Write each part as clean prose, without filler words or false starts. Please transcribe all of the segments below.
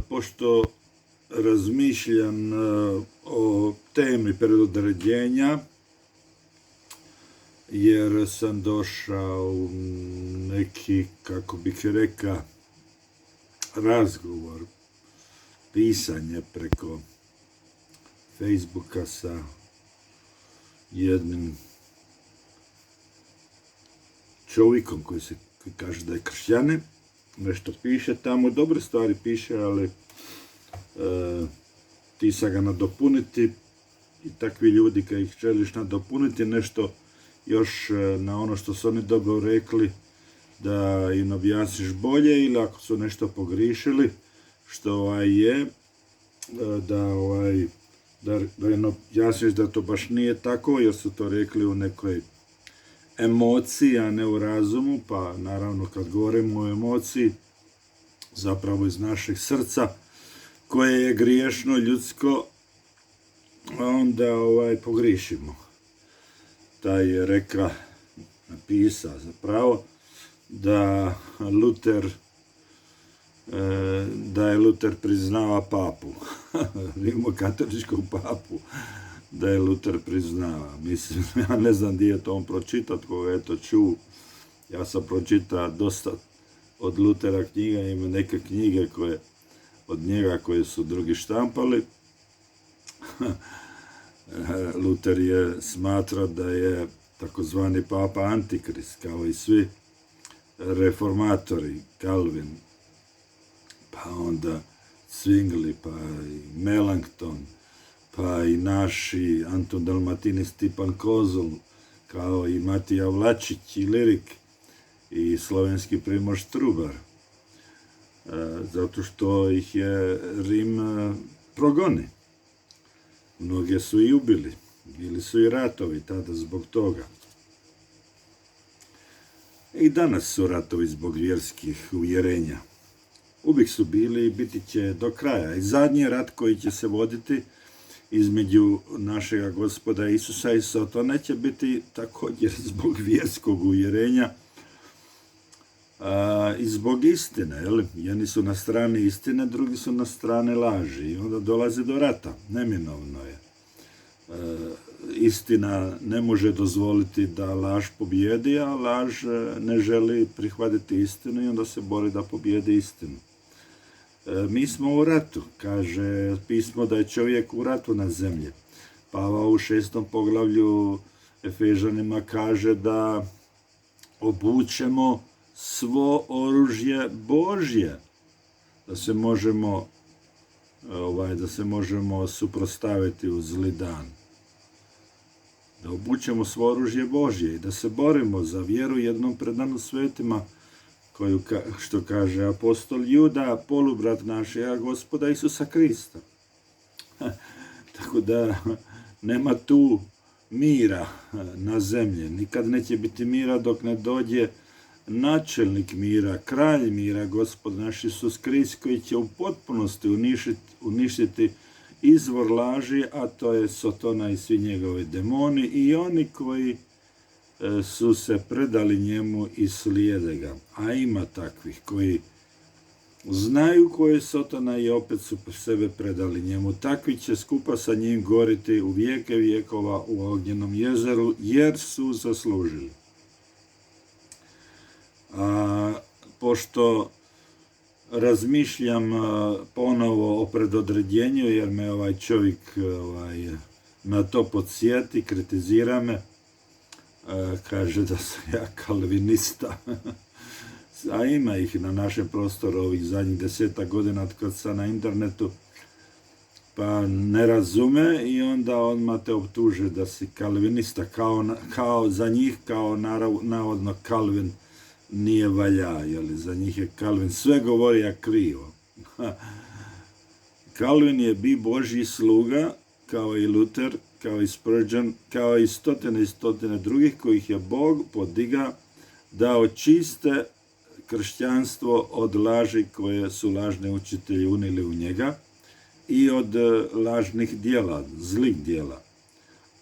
Pošto razmišljam o temi predodređenja, jer sam došao u neki, kako bih rekao, razgovor, pisanje preko Facebooka sa jednim čovjekom koji kaže da je kršćanin, nešto piše tamo, dobre stvari piše, ali ti sa ga nadopuniti i takvi ljudi kad ih želiš nadopuniti nešto još na ono što su oni dobro rekli, da im objasniš bolje, ili ako su nešto pogrišili, što je, da im objasniš da to baš nije tako, jer su to rekli u nekoj emociji, a ne u razumu, pa naravno kad govorimo o emociji, zapravo iz našeg srca, koje je griješno, ljudsko, onda pogrišimo. Taj je napisao zapravo, da je Luter priznava papu, rimokatoličkog papu, da je Luter priznava. Mislim, ja ne znam gdje je to on pročitat, koga je to čuo. Ja sam pročitao dosta od Lutera knjiga, ima neke knjige od njega koje su drugi štampali. Luter je smatrao da je takozvani papa antikrist, kao i svi reformatori, Calvin, pa onda Zwingli, pa i Melanchthon, pa i naši Anton Dalmatini, Stipan Kozul, kao i Matija Vlačić i Lirik i slovenski Primož Trubar. Zato što ih je Rim progoni. Mnoge su i ubili. Bili su i ratovi tada zbog toga. I danas su ratovi zbog vjerskih uvjerenja. Uvijek su bili i biti će do kraja. I zadnji rat koji će se voditi između našega Gospoda Isusa i Sotone će biti također zbog vjerskog uvjerenja i zbog istine. Jedni su na strani istine, drugi su na strani laži. I onda dolazi do rata. Neminovno je. Istina ne može dozvoliti da laž pobjedi, a laž ne želi prihvatiti istinu i onda se bori da pobjedi istinu. Mi smo u ratu, kaže pismo da je čovjek u ratu na zemlji. Pavao u 6. poglavlju Efežanima kaže da obučemo svo oružje Božje, da se možemo suprotstaviti u zli dan. Da obučemo svo oružje Božje i da se borimo za vjeru jednom predanu svetima, što kaže apostol Juda, polubrat našega Gospoda Isusa Krista. Tako da nema tu mira na zemlji. Nikad neće biti mira dok ne dođe načelnik mira, kralj mira, Gospod naš Isus Krist, koji će u potpunosti uništiti izvor laži, a to je Sotona i svi njegovi demoni i oni koji su se predali njemu i slijede ga. A ima takvih koji znaju ko je Sotona i opet su sebe predali njemu. Takvi će skupa sa njim goriti u vijeke vijekova u ognjenom jezeru, jer su zaslužili. Pošto razmišljam ponovo o predodređenju, jer me ovaj čovjek na to podsjeti, kritizira me, kaže da sam ja kalvinista, a ima ih na našem prostoru ovih zadnjih 10 godina od kad sam na internetu, pa ne razume i onda odmah te optuže da si kalvinista, kao za njih, kao navodno Calvin nije valja, za njih je Calvin sve govori, a krivo. Calvin je bio Božji sluga, kao i Luther, kao i Spurgeon, kao i stotine drugih kojih je Bog podiga da očiste kršćanstvo od laži koje su lažni učitelji unijeli u njega i od lažnih dijela, zlih dijela.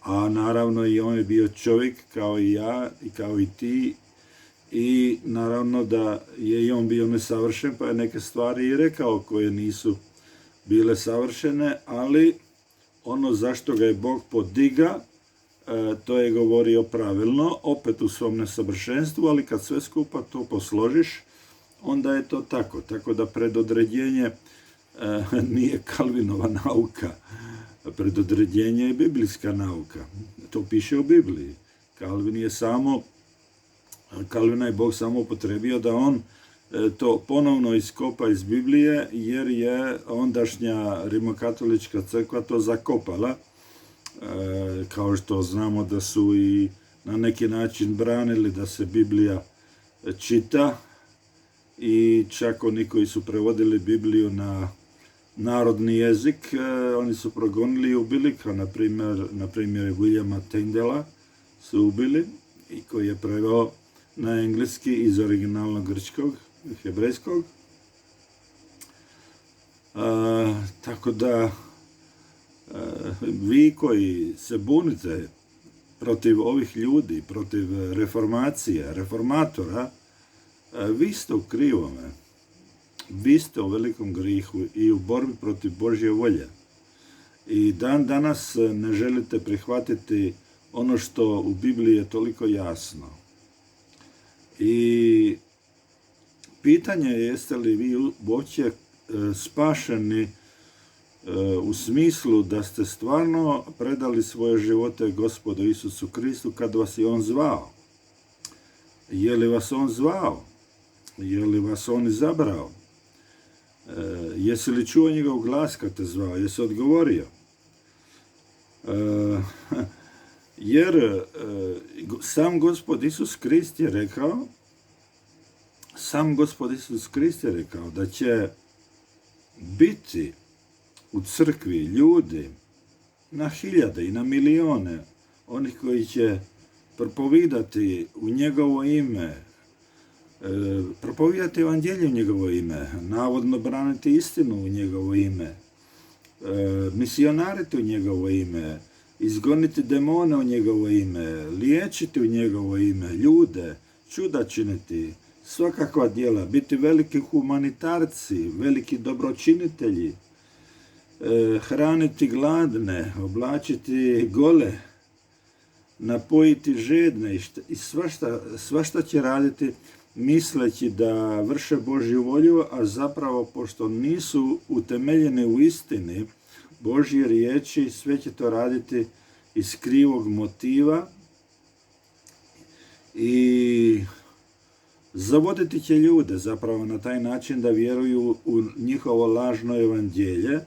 A naravno i on je bio čovjek kao i ja i kao i ti i naravno da je i on bio nesavršen, pa je neke stvari i rekao koje nisu bile savršene, ali ono zašto ga je Bog podiga, to je govorio pravilno, opet u svom nesavršenstvu, ali kad sve skupa to posložiš, onda je to tako. Tako da predodređenje nije Kalvinova nauka. Predodređenje je biblijska nauka. To piše u Bibliji. Kalvina je Bog samo upotrebio da on to ponovno iskopa iz Biblije, jer je ondašnja rimokatolička crkva to zakopala, kao što znamo da su i na neki način branili da se Biblija čita, i čak oni koji su prevodili Bibliju na narodni jezik, oni su progonili i ubili, kao na primjer Williama Tyndala su ubili, i koji je preveo na engleski iz originalnog grčkog, hebrejskog. Tako da vi koji se bunite protiv ovih ljudi, protiv reformacije, reformatora, vi ste u krivome. Vi ste u velikom grihu i u borbi protiv Božje volje. I dan danas ne želite prihvatiti ono što u Bibliji je toliko jasno. I pitanje je jeste li vi uopće spašeni u smislu da ste stvarno predali svoje živote Gospodu Isusu Kristu kad vas je On zvao. Je li vas On zvao? Je li vas On izabrao? Jesi li čuo njegov glas kad te zvao? Jesi odgovorio? Jer sam Gospod Isus Krist je rekao, da će biti u crkvi ljudi na hiljade i na milione onih koji će propovidati u njegovo ime, propovidati evanđelje u njegovo ime, navodno braniti istinu u njegovo ime, misionariti u njegovo ime, izgoniti demone u njegovo ime, liječiti u njegovo ime, ljude, čuda činiti, svakakva djela, biti veliki humanitarci, veliki dobročinitelji, hraniti gladne, oblačiti gole, napojiti žedne i svašta će raditi misleći da vrše Božju volju, a zapravo pošto nisu utemeljene u istini Božje riječi, sve će to raditi iz krivog motiva i zavoditi će ljude zapravo na taj način da vjeruju u njihovo lažno evanđelje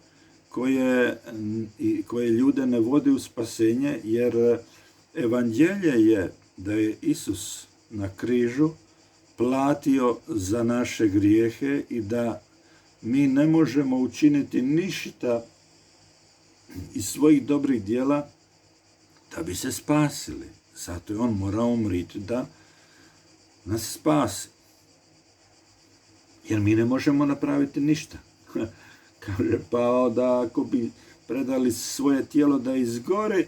koje ljude ne vodi u spasenje, jer evanđelje je da je Isus na križu platio za naše grijehe i da mi ne možemo učiniti ništa iz svojih dobrih djela da bi se spasili. Zato je on morao umriti da nas spasi. Jer mi ne možemo napraviti ništa. Kaže Pavao da ako bi predali svoje tijelo da izgore,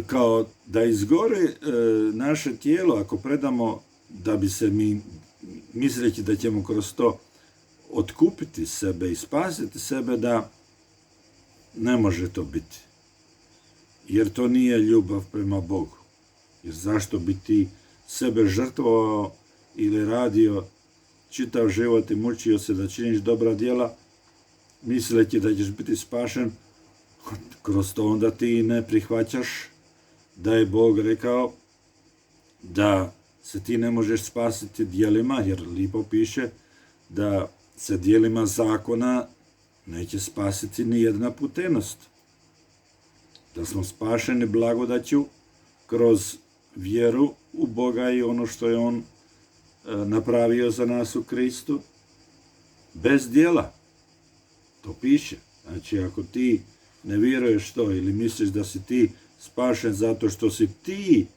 kao da izgore naše tijelo, ako predamo da bi se mi, misleći da ćemo kroz to otkupiti sebe i spasiti sebe, da ne može to biti. Jer to nije ljubav prema Bogu. Jer zašto bi ti sebe žrtvovao ili radio čitav život i mučio se da činiš dobra djela, misleći da ćeš biti spašen, kroz to onda ti ne prihvaćaš da je Bog rekao da se ti ne možeš spasiti djelima, jer lipo piše da se djelima zakona neće spasiti ni jedna putenost. Da smo spašeni blagodaću kroz vjeru u Boga i ono što je On napravio za nas u Kristu, bez djela. To piše. Znači, ako ti ne vjeruješ to ili misliš da si ti spašen zato što si ti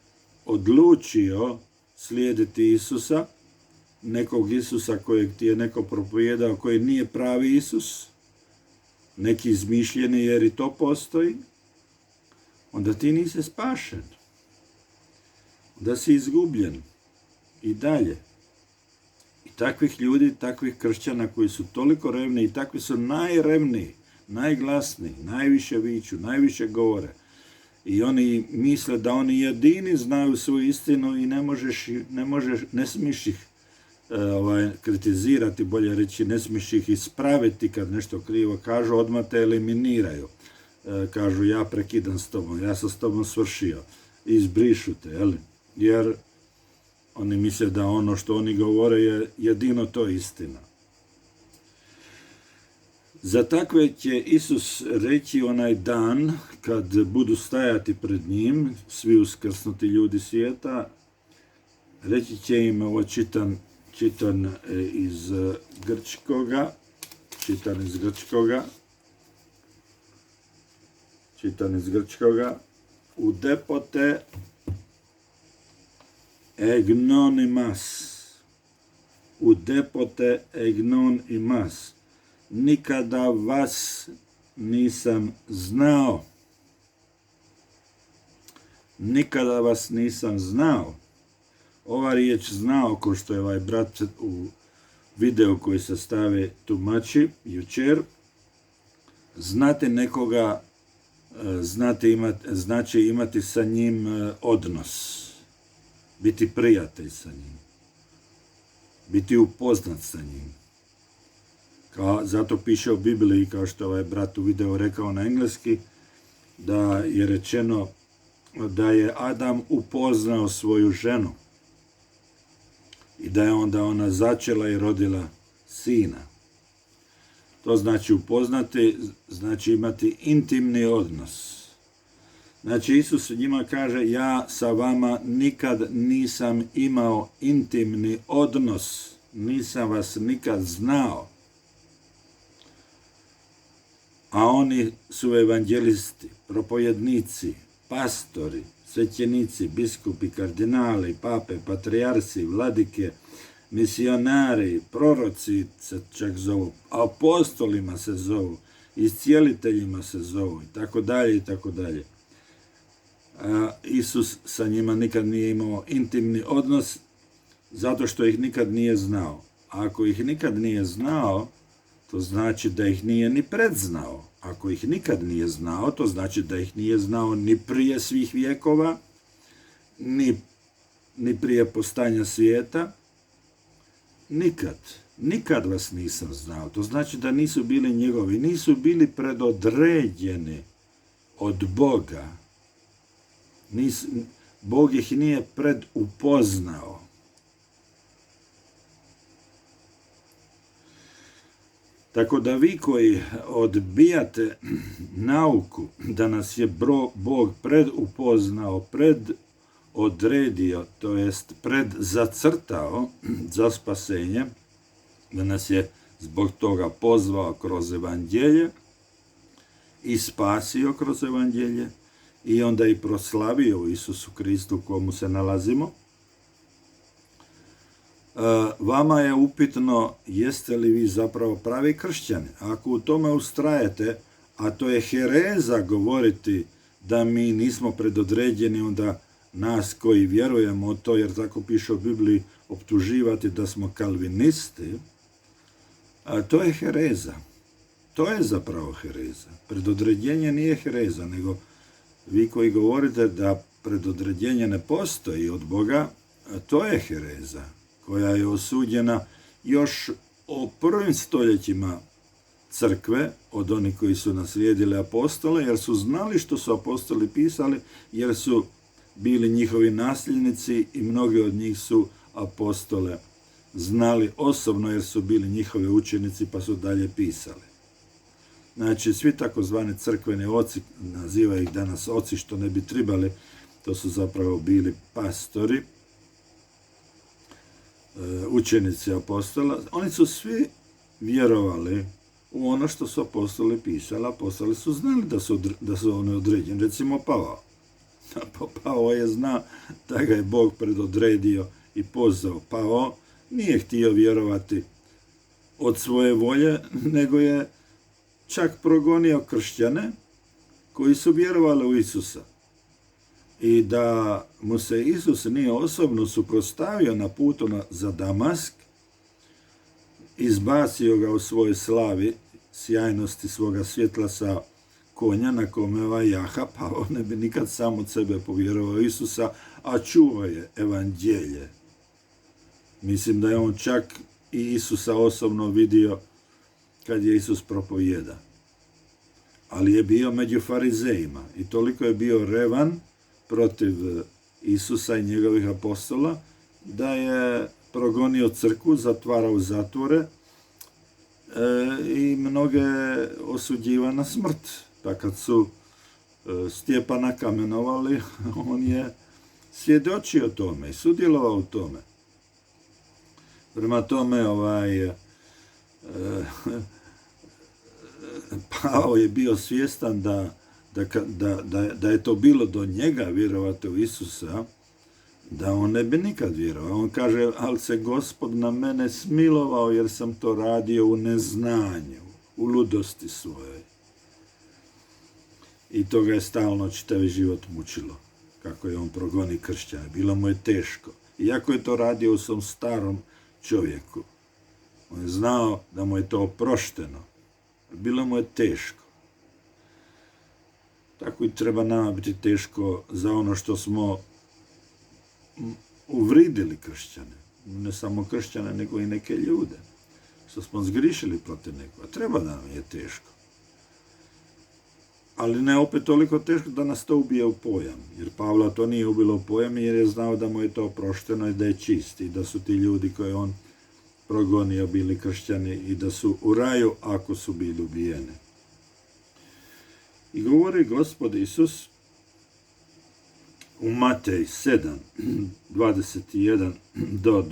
odlučio slijediti Isusa, nekog Isusa kojeg ti je neko propovijedao, koji nije pravi Isus, neki izmišljeni jer i to postoji, onda ti nisi spašen. da si izgubljen i dalje. I takvih ljudi, takvih kršćana koji su toliko revni i takvi su najrevniji, najglasniji, najviše viču, najviše govore. I oni misle da oni jedini znaju svoju istinu i ne smiješ ih kritizirati, bolje reći, ne smiješ ih ispraviti kad nešto krivo kažu, odmah te eliminiraju. Kažu, ja prekidam s tobom, ja sam s tobom svršio. Izbrišu te, jer oni misle da ono što oni govore je jedino to istina. Za takve će Isus reći onaj dan kad budu stajati pred njim, svi uskrsnuti ljudi svijeta, reći će im, ovo čitan iz grčkoga, u depote egnon imas, nikada vas nisam znao. Nikada vas nisam znao. Ova riječ znao, ko što je ovaj brat u videu koji se stave tumači jučer, znate nekoga, znači imati sa njim odnos, biti prijatelj sa njim, biti upoznat sa njim. Zato piše u Bibliji, kao što ovaj brat u videu rekao na engleski, da je rečeno da je Adam upoznao svoju ženu i da je onda ona začela i rodila sina. To znači upoznati, znači imati intimni odnos. Znači Isus njima kaže, ja sa vama nikad nisam imao intimni odnos, nisam vas nikad znao. A oni su evanđelisti, propojednici, pastori, svećenici, biskupi, kardinali, pape, patrijarsi, vladike, misionari, proroci se čak zovu, apostolima se zovu, iscijeliteljima se zovu, i tako dalje, i tako dalje. Isus sa njima nikad nije imao intimni odnos, zato što ih nikad nije znao. A ako ih nikad nije znao, to znači da ih nije ni predznao. Ako ih nikad nije znao, to znači da ih nije znao ni prije svih vjekova, ni prije postanja svijeta. Nikad vas nisam znao. To znači da nisu bili njegovi, nisu bili predodređeni od Boga. Bog ih nije predupoznao. Tako da vi koji odbijate nauku da nas je Bog predupoznao, predodredio, to jest predzacrtao za spasenje, da nas je zbog toga pozvao kroz evanđelje i spasio kroz evanđelje i onda i proslavio u Isusu Kristu u komu se nalazimo, vama je upitno jeste li vi zapravo pravi kršćani. Ako u tome ustrajete, a to je hereza govoriti da mi nismo predodređeni, onda nas koji vjerujemo u to, jer tako piše u Bibliji, optuživati da smo kalvinisti, to je hereza. To je zapravo hereza. Predodređenje nije hereza, nego vi koji govorite da predodređenje ne postoji od Boga, to je hereza koja je osuđena još o prvim stoljećima crkve, od onih koji su naslijedili apostole, jer su znali što su apostoli pisali, jer su bili njihovi nasljednici i mnogi od njih su apostole znali osobno, jer su bili njihovi učenici pa su dalje pisali. Znači, svi takozvani crkveni oci, naziva ih danas oci što ne bi trebali, to su zapravo bili pastori, učenici apostola, oni su svi vjerovali u ono što su apostoli pisali. Apostoli su znali da su oni određeni. Recimo Pavao. Pavao je znao da ga je Bog predodredio i pozvao. Pavao nije htio vjerovati od svoje volje, nego je čak progonio kršćane koji su vjerovali u Isusa. i da mu se Isus nije osobno suprotstavio na putu za Damask, izbacio ga u svojoj slavi, sjajnosti svoga svjetla sa konja na kome jaha, pa on ne bi nikad sam od sebe povjerovao Isusa, a čuo je evanđelje. Mislim da je on čak i Isusa osobno vidio kad je Isus propovjeda. Ali je bio među farizejima i toliko je bio revan protiv Isusa i njegovih apostola da je progonio crkvu, zatvarao zatvore i mnoge osuđiva na smrt. Pa kad su Stjepana kamenovali, on je svjedočio tome i sudjelovao u tome. Prema tome, Pavao je bio svjestan da je to bilo do njega vjerovati u Isusa, da on ne bi nikad vjerovao. On kaže, ali se Gospod na mene smilovao jer sam to radio u neznanju, u ludosti svojoj. I to ga je stalno čitavi život mučilo, kako je on progoni kršćane. Bilo mu je teško. Iako je to radio u svom starom čovjeku. On je znao da mu je to oprošteno. Bilo mu je teško. Tako i treba nama biti teško za ono što smo uvridili kršćane. Ne samo kršćane, nego i neke ljude. Što smo zgrišili protiv nekoga. Treba da nam je teško. Ali ne opet toliko teško da nas to ubije u pojam. Jer Pavla to nije ubilo u pojam jer je znao da mu je to oprošteno i da je čist. I da su ti ljudi koje on progonio bili kršćani i da su u raju ako su bili ubijeni. I govori Gospod Isus u Matej 7, 21 do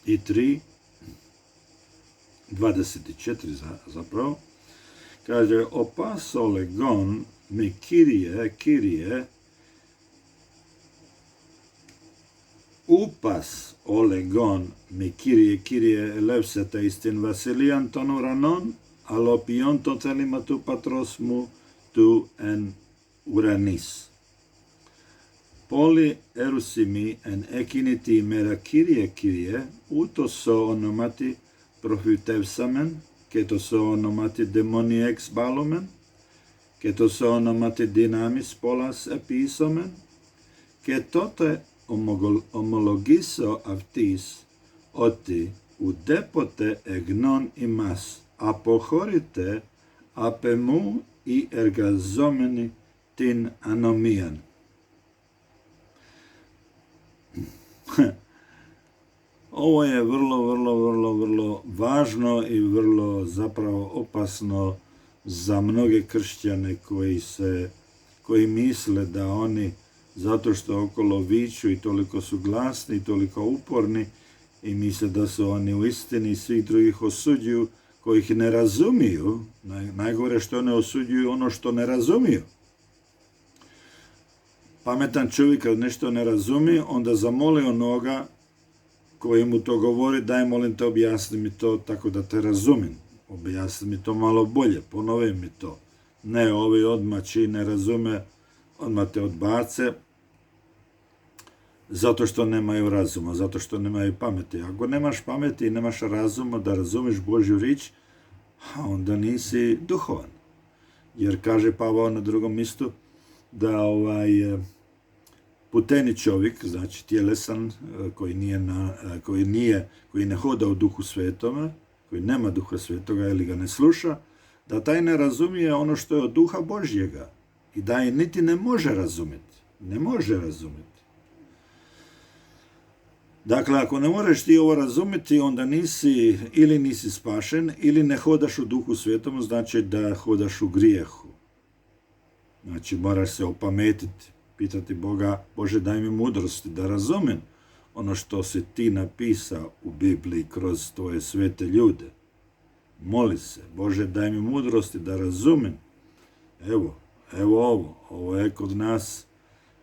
23, 24 zapravo, kaže, opaso legon me Kyrie, upas olegon me Kyrie elevseta istin Βασιλείαν των ουρανών, αλλά ο ποιόν το θέλημα του πατρός μου του εν ουρανής. Πόλη ερουσιμί εν εκείνη τη ημέρα Kyrie, ούτως ο ονόματι προφητεύσαμεν, και το ονόματι δαιμόνι εξβάλλομεν, και το ονόματι δυνάμεις πολλάς επίσομεν, και τότε ομολογήσω αυτής ότι ουδέποτε εγνών ημάς αποχωρείτε απ' εμού οι εργαζόμενοι την ανομίαν. Ovo je vrlo važno i vrlo zapravo opasno za mnoge kršćane koji misle da oni, zato što okolo viču i toliko su glasni i toliko uporni i misle da su oni u istini, svih drugih osuđuju, koji ih ne razumiju. Najgore što ne osuđuju ono što ne razumiju. Pametan čovjek kad nešto ne razumije, onda zamoli onoga koji mu to govori, daj molim te objasni mi to tako da te razumijem. Objasni mi to malo bolje, ponovi mi to. Ne, ovi odmah čiji ne razume, odmah te odbace, zato što nemaju razuma, zato što nemaju pameti. Ako nemaš pameti i nemaš razuma da razumiš Božju riječ, onda nisi duhovan. Jer kaže Pavao na drugom mjestu da puteni čovjek, znači tjelesan, koji ne hoda u duhu svetome, koji nema duha svetoga ili ga ne sluša, da taj ne razumije ono što je od duha Božjega i da je niti ne može razumjeti. Ne može razumjeti. Dakle, ako ne možeš ti ovo razumjeti, onda nisi spašen ili ne hodaš u duhu svetomu, znači da hodaš u grijehu. Znači, moraš se opametiti, pitati Boga, Bože, daj mi mudrosti da razumijem ono što si ti napisao u Bibliji kroz tvoje svete ljude. Moli se, Bože, daj mi mudrosti da razumijem. Evo ovo je kod nas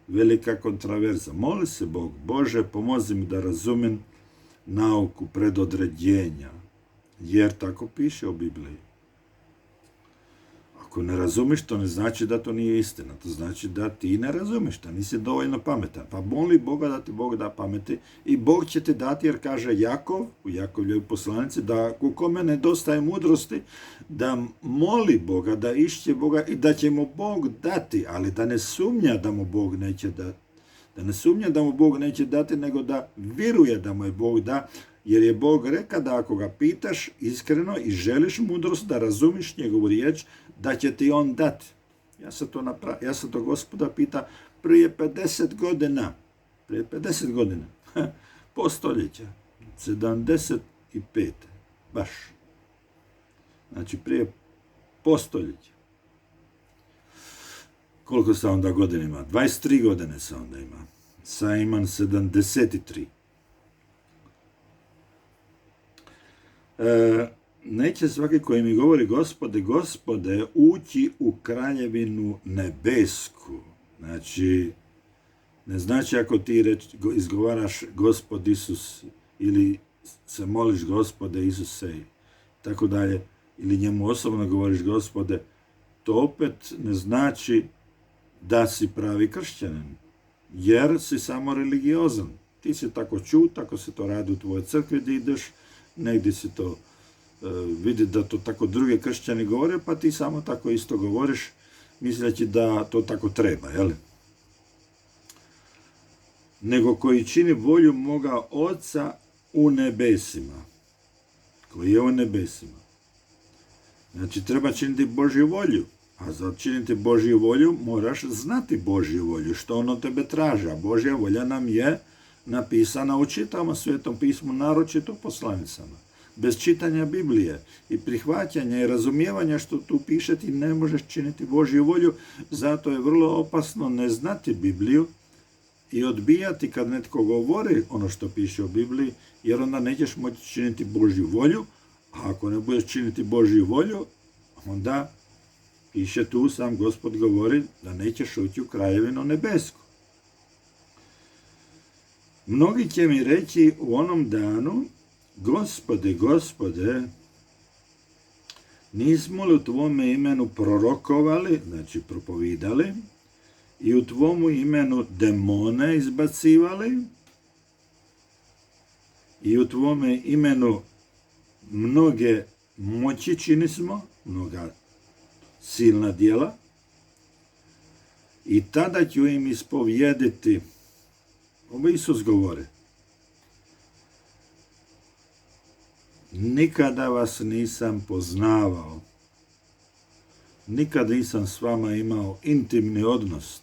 velika kontraverza. Moli se Bog, Bože, pomozi mi da razumijem nauku predodređenja, jer tako piše u Bibliji. Ako ne razumiš, to ne znači da to nije istina. To znači da ti ne razumiš, da nisi dovoljno pametan. Pa moli Boga da ti Bog da pameti i Bog će ti dati, jer kaže Jakov, u Jakovljevoj poslanici, da u kome nedostaje mudrosti, da moli Boga, da išće Boga i da će mu Bog dati, ali da ne sumnja da mu Bog neće dati. Da ne sumnja da mu Bog neće dati, nego da vjeruje da mu je Bog da, jer je Bog rekao da ako ga pitaš iskreno i želiš mudrost, da razumiš njegovu riječ, da će ti on dati. Ja sam to Gospoda pita prije 50 godina, po stoljeća, 75. baš. Znači prije po stoljeća. Koliko sam onda godina ima? 23 godine sam onda ima. Sad imam 73. Neće svaki koji mi govori Gospode, Gospode, ući u kraljevinu nebesku. Znači, ne znači ako ti izgovaraš Gospod Isus ili se moliš Gospode Isuse, tako dalje, ili njemu osobno govoriš Gospode, to opet ne znači da si pravi kršćanin, jer si samo religiozan. Ti si tako čuo, tako se to radi u tvojoj crkvi da ideš, negdje si to vidi da to tako drugi kršćani govore, pa ti samo tako isto govoriš, misleći da to tako treba, jel? Nego koji čini volju moga Oca u nebesima. Koji je u nebesima. Znači, treba činiti Božju volju. A za činiti Božju volju moraš znati Božju volju, što on od tebe traži. A Božja volja nam je napisana u čitavom Svetom pismu, naročito poslanicama. Bez čitanja Biblije i prihvaćanja i razumijevanja što tu piše, ti ne možeš činiti Božju volju, zato je vrlo opasno ne znati Bibliju i odbijati kad netko govori ono što piše u Bibliji, jer onda nećeš moći činiti Božju volju, a ako ne budeš činiti Božju volju, onda piše tu, sam Gospod govori da nećeš ući u kraljevinu nebesku. Mnogi će mi reći u onom danu, Gospode, Gospode, nismo li u tvome imenu prorokovali, znači propovidali, i u tvomu imenu demone izbacivali, i u tvome imenu mnoge moći činismo, mnoga silna djela, i tada ću im ispovjediti, ovo Isus govori, nikada vas nisam poznavao, nikada nisam s vama imao intimni odnos,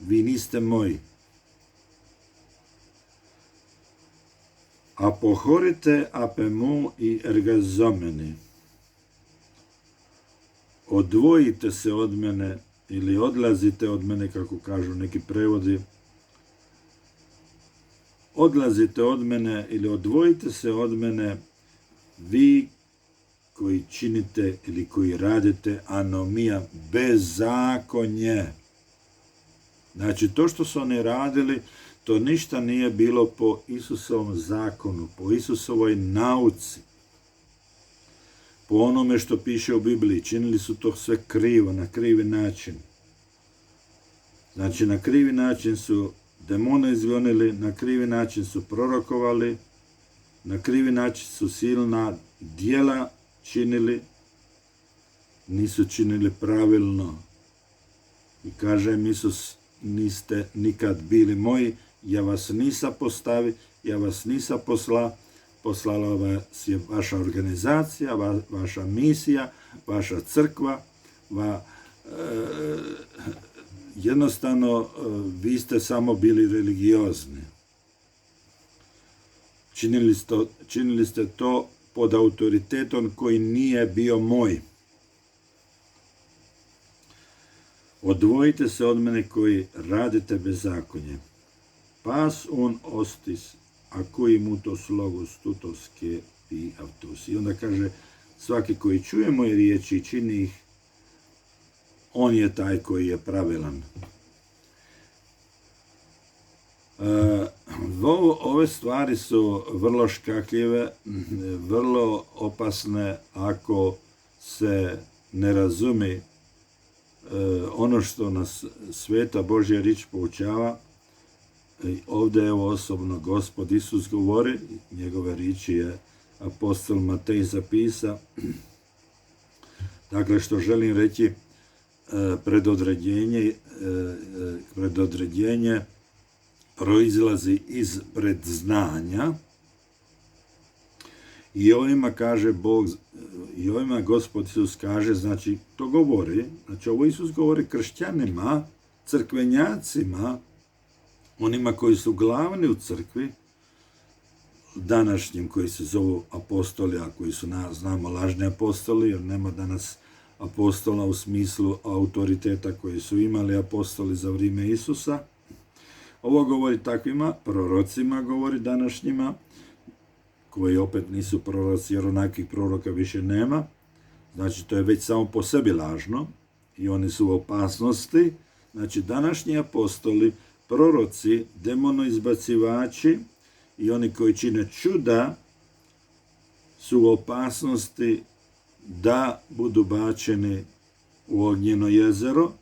vi niste moji. Αποχώρετε απ' εμού οι εργαζόμενοι. Odvojite se od mene ili odlazite od mene, kako kažu neki prevodi. Odlazite od mene ili odvojite se od mene, vi koji činite ili koji radite anomija, bezakonje. Znači, to što su oni radili, to ništa nije bilo po Isusovom zakonu, po Isusovoj nauci, po onome što piše u Bibliji. Činili su to sve krivo, na krivi način. Znači, na krivi način su demone izgonili, na krivi način su prorokovali, na krivi način su silna djela činili, nisu činili pravilno. I kaže im Isus, niste nikad bili moji, ja vas nisam postavi, ja vas nisam poslala vas je vaša organizacija, vaša misija, vaša crkva, jednostavno vi ste samo bili religiozni. Činili ste to pod autoritetom koji nije bio moj. Odvojite se od mene koji radite bezakonje. Pas un ostis, a koji mutos logos tutos ke pi autos. I onda kaže, svaki koji čuje moje riječi i čini ih, on je taj koji je pravilan. Ove stvari su vrlo škakljive, vrlo opasne ako se ne razumi ono što nas sveta Božja riječ poučava. Ovdje evo osobno Gospod Isus govori, njegove riječi je apostol Matej zapisa. Dakle, što želim reći, predodređenje proizlazi iz predznanja i ovima kaže Bog, i ovima Gospod Isus kaže, znači to govori, znači ovo Isus govori kršćanima, crkvenjacima, onima koji su glavni u crkvi, današnjim koji se zovu apostoli, a koji su, znamo, lažni apostoli, jer nema danas apostola u smislu autoriteta koji su imali apostoli za vrijeme Isusa. Ovo govori takvima, prorocima govori današnjima, koji opet nisu proroci, jer onakvih proroka više nema. Znači, to je već samo po sebi lažno i oni su u opasnosti. Znači, današnji apostoli, proroci, demonoizbacivači i oni koji čine čuda su u opasnosti da budu bačeni u ognjeno jezero,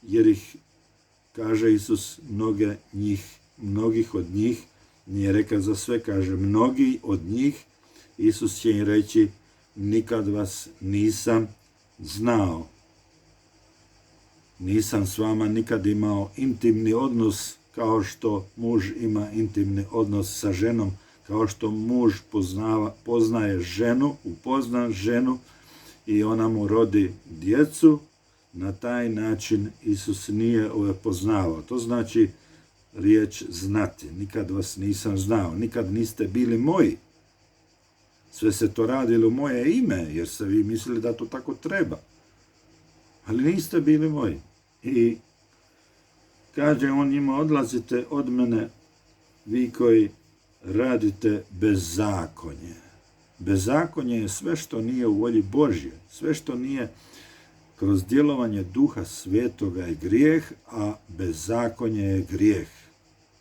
jer ih, kaže Isus, mnogih od njih, nije rekao za sve, kaže mnogi od njih, Isus će im reći, nikad vas nisam znao. Nisam s vama nikad imao intimni odnos kao što muž ima intimni odnos sa ženom, kao što muž poznaje ženu, upozna ženu i ona mu rodi djecu. Na taj način Isus nije poznavao. To znači riječ znati. Nikad vas nisam znao, nikad niste bili moji. Sve se to radilo u moje ime, jer ste vi mislili da to tako treba. Ali niste bili moji. I kaže on njima, odlazite od mene, vi koji radite bezakonje. Bezakonje je sve što nije u volji Božje, sve što nije kroz djelovanje Duha Svetoga je grijeh, a bezakonje je grijeh.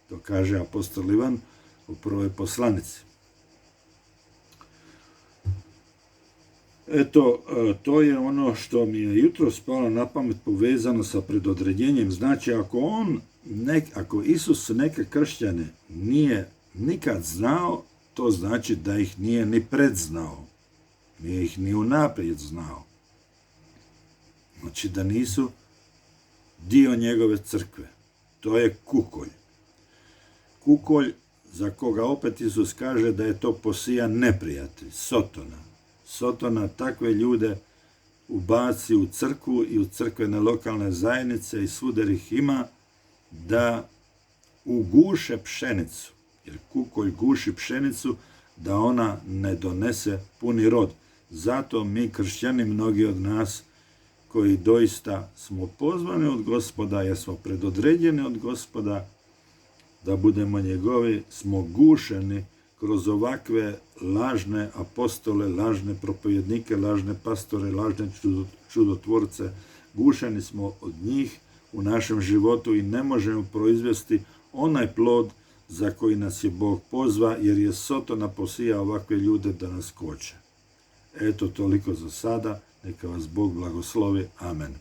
To kaže apostol Ivan u prvoj poslanici. Eto, to je ono što mi je jutro spalo na pamet povezano sa predodređenjem. Znači, ako Isus neke kršćane nije nikad znao, to znači da ih nije ni predznao. Nije ih ni unaprijed znao. Znači da nisu dio njegove crkve. To je kukolj. Kukolj za koga opet Isus kaže da je to posijan neprijatelj, Sotona. Sotona takve ljude ubaci u crkvu i u crkvene lokalne zajednice i svuda ih ima da uguše pšenicu. Jer kukolj guši pšenicu da ona ne donese puni rod. Zato mi kršćani, mnogi od nas, koji doista smo pozvani od Gospoda, jer smo predodređeni od Gospoda da budemo njegovi, smo gušeni kroz ovakve lažne apostole, lažne propovjednike, lažne pastore, lažne čudotvorce. Gušeni smo od njih u našem životu i ne možemo proizvesti onaj plod za koji nas je Bog pozva, jer je Sotona posija ovakve ljude da nas koče. Eto, toliko za sada. Neka vas Bog blagoslovi. Amen.